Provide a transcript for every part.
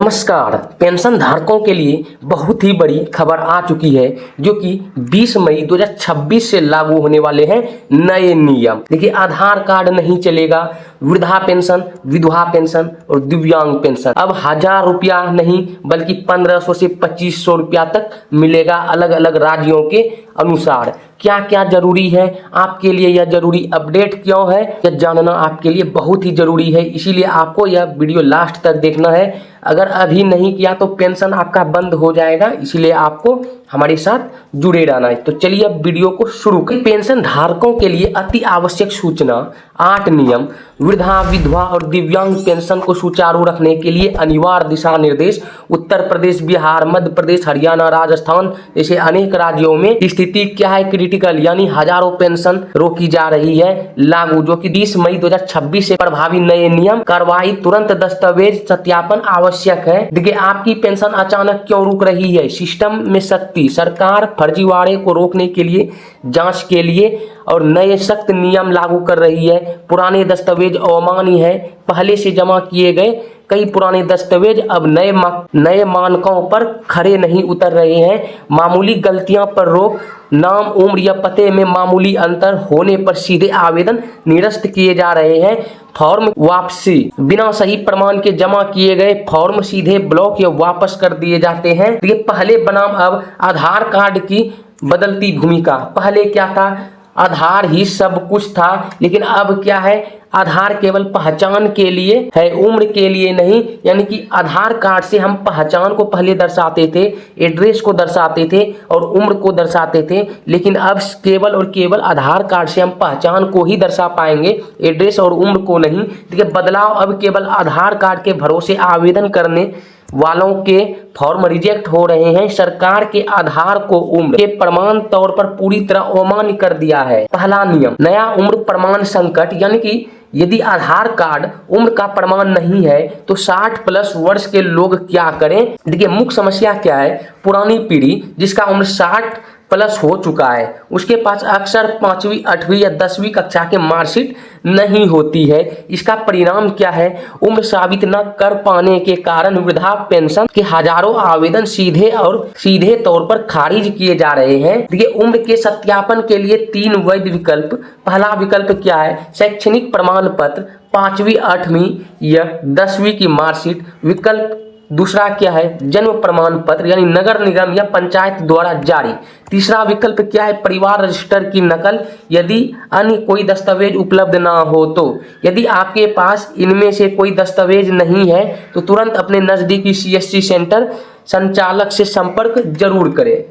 नमस्कार। पेंशन धारकों के लिए बहुत ही बड़ी खबर आ चुकी है जो कि 20 मई 2026 से लागू होने वाले हैं नए नियम। देखिए, आधार कार्ड नहीं चलेगा, वृद्धा पेंशन, विधवा पेंशन और दिव्यांग पेंशन अब 1000 रुपया नहीं बल्कि 1500 से 2500 रुपया तक मिलेगा अलग अलग राज्यों के अनुसार। क्या क्या जरूरी है आपके लिए, यह जरूरी अपडेट क्यों है, यह जानना आपके लिए बहुत ही जरूरी है। इसीलिए आपको यह वीडियो लास्ट तक देखना है। अगर अभी नहीं किया तो पेंशन आपका बंद हो जाएगा, इसीलिए आपको हमारे साथ जुड़े रहना है। तो चलिए अब वीडियो को शुरू करें। पेंशन धारकों के लिए अति आवश्यक सूचना 8 नियम वृद्धा, विधवा और दिव्यांग पेंशन को सुचारू रखने के लिए अनिवार्य दिशा निर्देश। उत्तर प्रदेश, बिहार, मध्य प्रदेश, हरियाणा, राजस्थान जैसे अनेक राज्यों में स्थिति क्या है, क्रिटिकल, यानी हजारों पेंशन रोकी जा रही है लागू, जो कि 20 मई 2026 से प्रभावी नए नियम। कार्रवाई तुरंत, दस्तावेज सत्यापन आवश्यक है। देखिए, आपकी पेंशन अचानक क्यों रुक रही है? सिस्टम में सख्ती, सरकार फर्जीवाड़े को रोकने के लिए जांच के लिए और नए सख्त नियम लागू कर रही है। पुराने दस्तावेज अमान्य है। पहले से जमा किए गए कई पुराने दस्तावेज अब नए मानकों पर खरे नहीं उतर रहे हैं। मामूली गलतियां पर रोक, नाम, उम्र या पते में मामूली अंतर होने पर सीधे आवेदन निरस्त किए जा रहे हैं। फॉर्म वापसी, बिना सही प्रमाण के जमा किए गए फॉर्म सीधे ब्लॉक या वापस कर दिए जाते हैं। ये पहले बनाम अब आधार कार्ड की बदलती भूमिका। पहले क्या था? आधार ही सब कुछ था, लेकिन अब क्या है? आधार केवल पहचान के लिए है, उम्र के लिए नहीं। यानी कि आधार कार्ड से हम पहचान को पहले दर्शाते थे, एड्रेस को दर्शाते थे और उम्र को दर्शाते थे, लेकिन अब केवल और केवल आधार कार्ड से हम पहचान को ही दर्शा पाएंगे, एड्रेस और उम्र को नहीं। देखिए, बदलाव अब केवल आधार कार्ड के भरोसे आवेदन करने वालों के फॉर्म रिजेक्ट हो रहे हैं। सरकार के आधार को उम्र के प्रमाण तौर पर पूरी तरह अमान्य कर दिया है। पहला नियम, नया उम्र प्रमाण संकट, यानी कि यदि आधार कार्ड उम्र का प्रमाण नहीं है तो 60+ वर्ष के लोग क्या करें? देखिए, मुख्य समस्या क्या है? पुरानी पीढ़ी जिसका उम्र 60+ हो चुका है, उसके पास अक्सर 5वीं, 8वीं या 10वीं कक्षा के मार्कशीट नहीं होती है। इसका परिणाम क्या है? उम्र साबित न कर पाने के कारण वृद्धा पेंशन के हजारों आवेदन सीधे तौर पर खारिज किए जा रहे हैं। देखिए, उम्र के सत्यापन के लिए 3 वैध विकल्प। पहला विकल्प क्या है? शैक्षणिक प्रमाण पत्र, 5वीं, 8वीं या 10वीं की मार्कशीट। विकल्प दूसरा क्या है? जन्म प्रमाण पत्र, यानी नगर निगम या पंचायत द्वारा जारी। तीसरा विकल्प क्या है? परिवार रजिस्टर की नकल, यदि अन्य कोई दस्तावेज उपलब्ध ना हो तो। यदि आपके पास इनमें से कोई दस्तावेज नहीं है तो तुरंत अपने नजदीकी CSC सेंटर संचालक से संपर्क जरूर करें।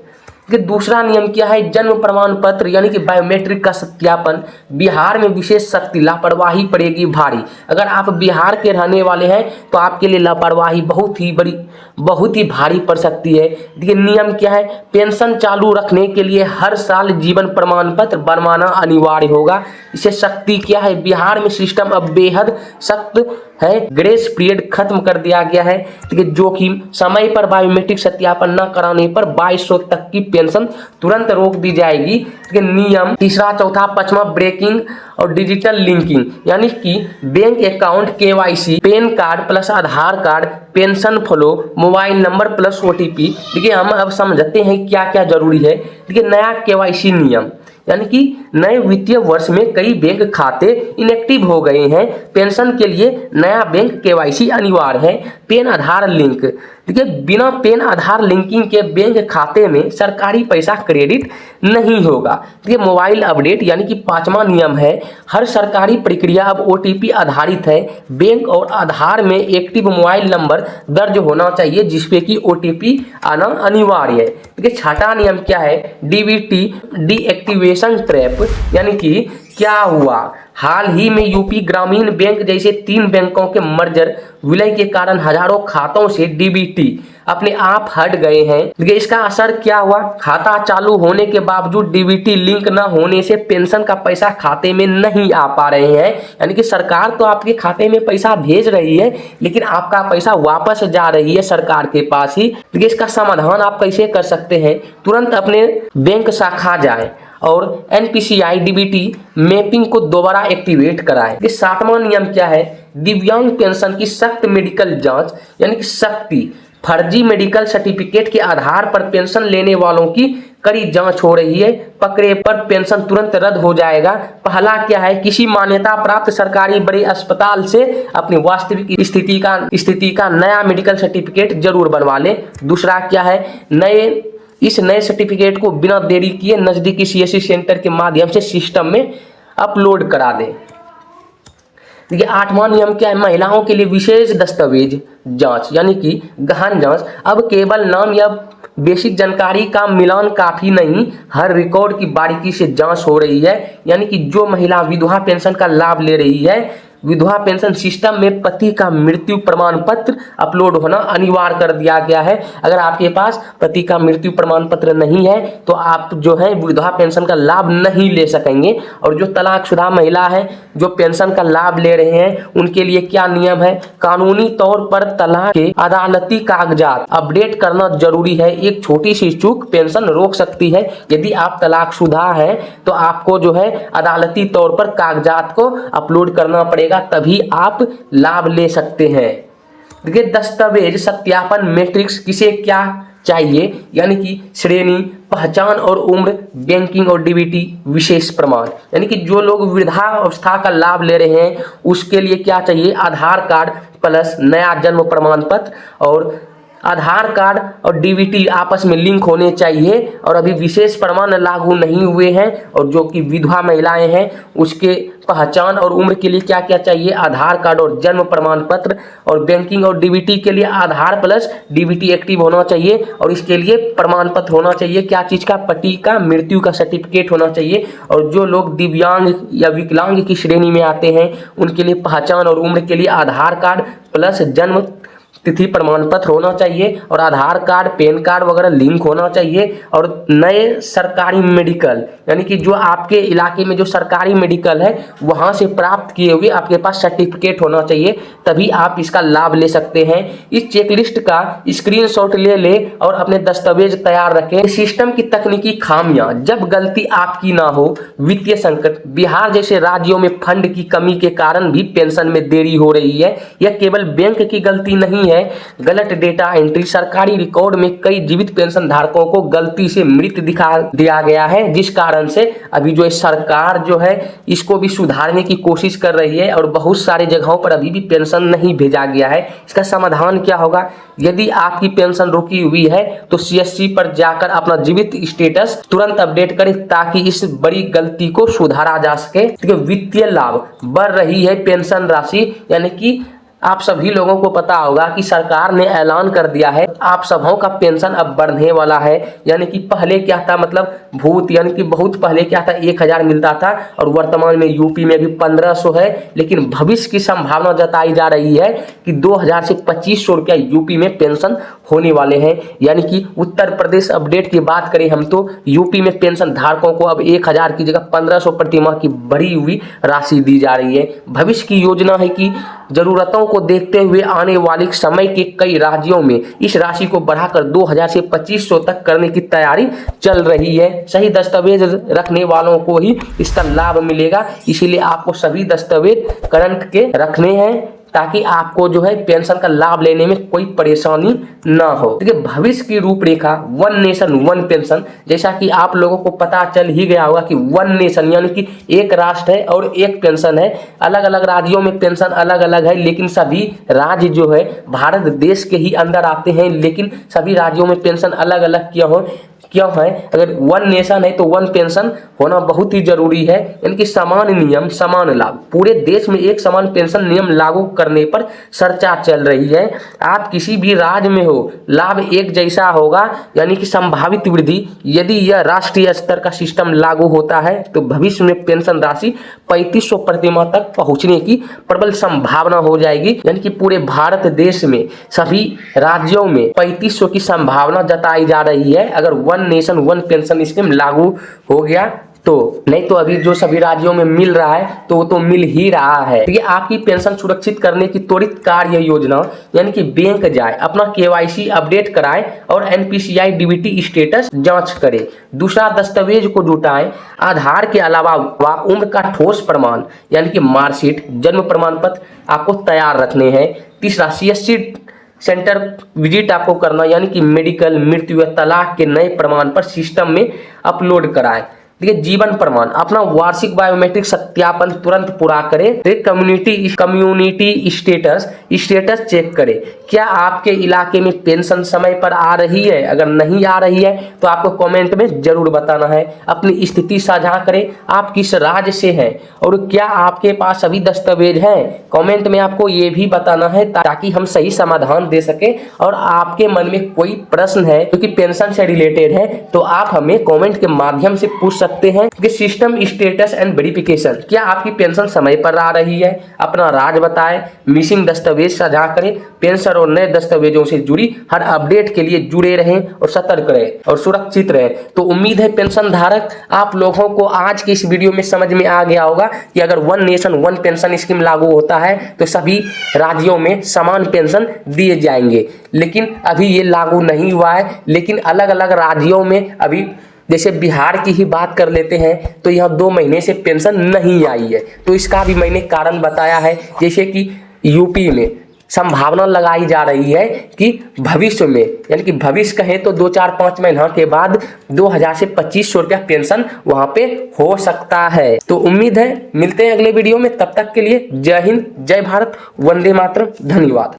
कि दूसरा नियम क्या है? जन्म प्रमाण पत्र, यानी कि बायोमेट्रिक का सत्यापन। बिहार में विशेष सख्ती, लापरवाही पड़ेगी भारी। अगर आप बिहार के रहने वाले हैं तो आपके लिए लापरवाही बहुत ही भारी पड़ सकती है। देखिए, नियम क्या है? पेंशन चालू रखने के लिए हर साल जीवन प्रमाण पत्र बनवाना अनिवार्य होगा। इसे सख्ती क्या है? बिहार में सिस्टम अब बेहद सख्त है। ग्रेस पीरियड खत्म कर दिया गया है। देखिए, जोखिम, समय पर बायोमेट्रिक सत्यापन न कराने पर 2200 तक की पेंशन तुरंत रोक दी जाएगी। देखिए, नियम तीसरा, चौथा, पांचवा, ब्रेकिंग और डिजिटल लिंकिंग, यानी कि bank account, KYC, PAN card plus Aadhaar card, pension flow, mobile number plus OTP। देखिए, हम अब समझते हैं क्या क्या जरूरी है। देखिए, नया KYC नियम, यानी कि नए वित्तीय वर्ष में कई बैंक खाते इनएक्टिव हो गए हैं। पेंशन के लिए नया बैंक KYC अनिवार्य है। पैन आधार लिंक, देखिए, बिना पैन आधार लिंकिंग के बैंक खाते में सरकारी पैसा क्रेडिट नहीं होगा। देखिए, मोबाइल अपडेट, यानी कि पांचवा नियम है, हर सरकारी प्रक्रिया अब OTP आधारित है। बैंक और आधार में एक्टिव मोबाइल नंबर दर्ज होना चाहिए जिसपे कि OTP आना अनिवार्य है। देखिए, छठा नियम क्या है? DBT, डीएक्टिवेशन ट्रैप, यानी कि क्या हुआ? हाल ही में यूपी ग्रामीण बैंक जैसे 3 बैंकों के मर्जर विलय के कारण हजारों खातों से DBT अपने आप हट गए हैं। देखिए, इसका असर क्या हुआ? खाता चालू होने के बावजूद DBT लिंक न होने से पेंशन का पैसा खाते में नहीं आ पा रहे हैं। यानी कि सरकार तो आपके खाते में पैसा भेज रही है, लेकिन आपका पैसा वापस जा रही है सरकार के पास ही। देखिए, इसका समाधान आप कैसे कर सकते हैं? तुरंत अपने बैंक शाखा जाएं, और एनपीसीआई डीबीटी मैपिंग को दोबारा एक्टिवेट कराएं। ये 7वां नियम क्या है? दिव्यांग पेंशन की सख्त मेडिकल जांच, यानी कि सख्ती। फर्जी मेडिकल सर्टिफिकेट के आधार पर पेंशन लेने वालों की कड़ी जांच हो रही है। पकड़े पर पेंशन तुरंत रद्द हो जाएगा। पहला क्या है? किसी मान्यता प्राप्त सरकारी बड़े अस्पताल से अपनी वास्तविक स्थिति का नया मेडिकल सर्टिफिकेट जरूर बनवा लें। दूसरा क्या है? इस नए सर्टिफिकेट को बिना देरी किए नजदीकी सीएससी सेंटर के माध्यम से सिस्टम में अपलोड करा दें। देखिए 8वां नियम क्या है? महिलाओं के लिए विशेष दस्तावेज जांच, यानी कि गहन जांच। अब केवल नाम या बेसिक जानकारी का मिलान काफी नहीं, हर रिकॉर्ड की बारीकी से जांच हो रही है। यानी कि जो महिला विधवा पेंशन का लाभ ले रही है, विधवा पेंशन सिस्टम में पति का मृत्यु प्रमाण पत्र अपलोड होना अनिवार्य कर दिया गया है। अगर आपके पास पति का मृत्यु प्रमाण पत्र नहीं है तो आप जो है विधवा पेंशन का लाभ नहीं ले सकेंगे। और जो तलाकशुदा महिला है जो पेंशन का लाभ ले रहे हैं उनके लिए क्या नियम है? कानूनी तौर पर तलाक के अदालती कागजात अपडेट करना जरूरी है। एक छोटी सी चूक पेंशन रोक सकती है। यदि आप तलाकशुदा हैं तो आपको जो है अदालती तौर पर कागजात को अपलोड करना पड़ेगा, तभी आप लाभ ले सकते हैं। देखिए दस्तावेज सत्यापन मैट्रिक्स किसे क्या चाहिए? यानी कि श्रेणी, पहचान और उम्र, बैंकिंग और डीबीटी विशेष प्रमाण। यानी कि जो लोग वृद्धावस्था का लाभ ले रहे हैं उसके लिए क्या चाहिए? आधार कार्ड प्लस नया जन्म प्रमाण पत्र, और आधार कार्ड और डीबीटी आपस में लिंक होने चाहिए। और अभी विशेष प्रमाण लागू नहीं हुए हैं। और जो कि विधवा महिलाएं हैं उसके पहचान और उम्र के लिए क्या क्या चाहिए? आधार कार्ड और जन्म प्रमाण पत्र। और बैंकिंग और डीबीटी के लिए आधार प्लस डीबीटी एक्टिव होना चाहिए। और इसके लिए प्रमाण पत्र होना चाहिए। क्या चीज़ का? पति का मृत्यु का सर्टिफिकेट होना चाहिए। और जो लोग दिव्यांग या विकलांग की श्रेणी में आते हैं उनके लिए पहचान और उम्र के लिए आधार कार्ड प्लस जन्म तिथि प्रमाण पत्र होना चाहिए। और आधार कार्ड, पैन कार्ड वगैरह लिंक होना चाहिए। और नए सरकारी मेडिकल, यानी कि जो आपके इलाके में जो सरकारी मेडिकल है वहाँ से प्राप्त किए हुए आपके पास सर्टिफिकेट होना चाहिए, तभी आप इसका लाभ ले सकते हैं। इस चेकलिस्ट का स्क्रीनशॉट ले ले और अपने दस्तावेज तैयार रखें। सिस्टम की तकनीकी खामियां, जब गलती आपकी ना हो। वित्तीय संकट, बिहार जैसे राज्यों में फंड की कमी के कारण भी पेंशन में देरी हो रही है। यह केवल बैंक की गलती नहीं है, गलत डेटा एंट्री। सरकारी रिकॉर्ड में कई जीवित पेंशन धारकों को गलती से मृत दिखा दिया गया है, जिस कारण से अभी जो सरकार जो है इसको भी सुधारने की कोशिश कर रही है। और बहुत सारे जगहों पर अभी भी पेंशन नहीं भेजा गया है। इसका समाधान क्या होगा? यदि आपकी पेंशन रुकी हुई है तो सीएससी पर जाकर अपना जीवित स्टेटस तुरंत अपडेट करें ताकि इस बड़ी गलती को सुधारा जा सके। ठीक है, वित्तीय लाभ, बढ़ रही है पेंशन राशि। यानी कि आप सभी लोगों को पता होगा कि सरकार ने ऐलान कर दिया है आप सबों का पेंशन अब बढ़ने वाला है। यानी कि पहले क्या था, मतलब भूत यानी कि बहुत पहले क्या था 1000 मिलता था और वर्तमान में यूपी में भी 1500 है। लेकिन भविष्य की संभावना जताई जा रही है कि 2000 से 2500 रुपया यूपी में पेंशन होने वाले हैं। यानी कि उत्तर प्रदेश अपडेट की बात करें हम तो यूपी में पेंशन धारकों को अब 1000 की जगह 1500 प्रतिमाह की बढ़ी हुई राशि दी जा रही है। भविष्य की योजना है कि जरूरतों को देखते हुए आने वाले समय के कई राज्यों में इस राशि को बढ़ाकर 2000 से 2500 तक करने की तैयारी चल रही है। सही दस्तावेज रखने वालों को ही इसका लाभ मिलेगा, इसीलिए आपको सभी दस्तावेज करंट के रखने हैं ताकि आपको जो है पेंशन का लाभ लेने में कोई परेशानी ना हो। देखिए भविष्य की रूपरेखा, वन नेशन वन पेंशन। जैसा कि आप लोगों को पता चल ही गया होगा कि वन नेशन यानी कि एक राष्ट्र है और एक पेंशन है। अलग अलग राज्यों में पेंशन अलग अलग है, लेकिन सभी राज्य जो है भारत देश के ही अंदर आते हैं। लेकिन सभी राज्यों में पेंशन अलग अलग क्यों है? अगर वन नेशन है तो वन पेंशन होना बहुत ही जरूरी है। यानी कि समान नियम समान लाभ, पूरे देश में एक समान पेंशन नियम लागू करने पर चर्चा चल रही है। आप किसी भी राज्य में हो, लाभ एक जैसा होगा। यानी कि संभावित वृद्धि, यदि यह राष्ट्रीय स्तर का सिस्टम लागू होता है तो भविष्य में पेंशन राशि 3500 प्रतिमाह तक पहुंचने की प्रबल संभावना हो जाएगी। यानी कि पूरे भारत देश में सभी राज्यों में 3500 की संभावना जताई जा रही है अगर one nation one pension scheme लागू हो गया तो नहीं तो अभी जो सभी राज्यों में मिल रहा है तो वो तो मिल ही रहा है। देखिए आपकी पेंशन सुरक्षित करने की त्वरित कार्य योजना यानी कि बैंक जाए, अपना केवाईसी अपडेट कराए और एनपीसीआई डीबीटी स्टेटस जांच करे। दूसरा दस्तावेज को जुटाएं, आधार के अलावा उम्र का ठोस प्रमाण यानी कि मार्कशीट, जन्म प्रमाण पत्र आपको तैयार रखने हैं। तीसरा सीएससी सेंटर विजिट आपको करना यानी कि मेडिकल, मृत्यु या तलाक के नए प्रमाण पर सिस्टम में अपलोड कराएं। देखिए जीवन प्रमाण, अपना वार्षिक बायोमेट्रिक सत्यापन तुरंत पूरा करें। कम्युनिटी स्टेटस चेक करें, क्या आपके इलाके में पेंशन समय पर आ रही है। अगर नहीं आ रही है तो आपको कमेंट में जरूर बताना है। अपनी स्थिति साझा करें, आप किस राज्य से हैं और क्या आपके पास सभी दस्तावेज हैं। कमेंट में आपको ये भी बताना है ताकि हम सही समाधान दे सके। और आपके मन में कोई प्रश्न है जो कि पेंशन से रिलेटेड है तो आप हमें कमेंट के माध्यम से पूछ सकते हैं कि सिस्टम स्टेटस एंड वेरिफिकेशन, क्या आपकी पेंशन समय पर आ रही है। अपना राज्य बताएं, मिसिंग दस्तावेज साझा करें। पेंशन और नए दस्तावेजों से जुड़ी हर अपडेट के लिए जुड़े रहें और सतर्क रहें और सुरक्षित रहें। तो उम्मीद है पेंशन धारक आप लोगों को आज की इस वीडियो में समझ में आ गया होगा कि अगर one nation one pension scheme लागू होता है तो सभी राज्यों में समान पेंशन दिए जाएंगे। लेकिन अभी ये लागू नहीं हुआ है, लेकिन अलग अलग राज्यों में अभी जैसे बिहार की ही बात कर लेते हैं तो यहाँ 2 महीने से पेंशन नहीं आई है। तो इसका भी मैंने कारण बताया है। जैसे कि यूपी में संभावना लगाई जा रही है कि भविष्य में यानी कि भविष्य कहें तो 2-4-5 महीना के बाद 2000 से 2500 रुपया पेंशन वहां पे हो सकता है। तो उम्मीद है मिलते हैं अगले वीडियो में, तब तक के लिए जय हिंद, जय भारत, वंदे मातरम, धन्यवाद।